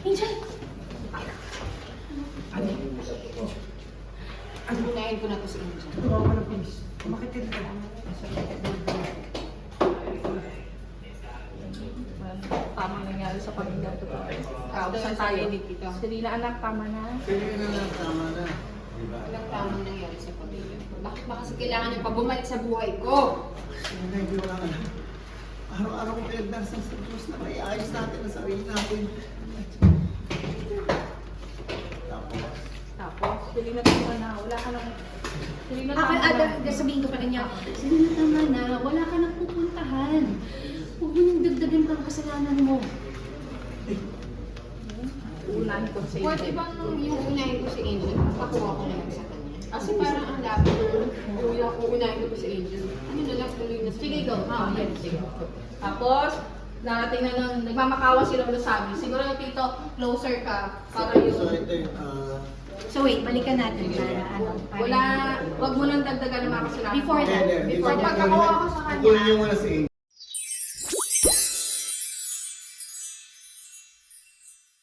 Angel! Unahin ko na to si Angel. Tumawa na, please. Kumakitid ka. Tamang nangyari sa pamilya ko. Kausan tayo ni Tita. Serena, anak, tama na. Tama na. Walang tamang nangyari sa pamilya ko. Bakit ba kasi kailangan niyo pa bumalik sa buhay ko? Hindi, hindi ko lang alam. Araw-araw ko pinagdarasal sa Diyos na may ayos natin ang sarili natin. Tapos, Serena, tama na. Wala ka nang... Serena, tama na. Sabihin ko pa rin niya, Serena, tama na, wala ka nang pupuntahan. Huwag mo nang dagdagan pang kasalanan mo. Ulan ko sa Pwede bang yung unahin ko si Angel, pakuha ko na lang sa kanya? Kasi parang ang lapit ng unahin ko si Angel. Ano na lang, tuloy na. Sige, go. Yan, sige. Tapos, narating na nang nagmamakawan sila ulo sabi. Siguro yung tito, closer ka. Para So yung... ito yung, So wait, balikan natin para ano. para- Wag mo nang dagdagan ng mga kasalanan. Before that. Hindi, Before hindi. pagkakuha ko sa kanya. Kunin niyo muna si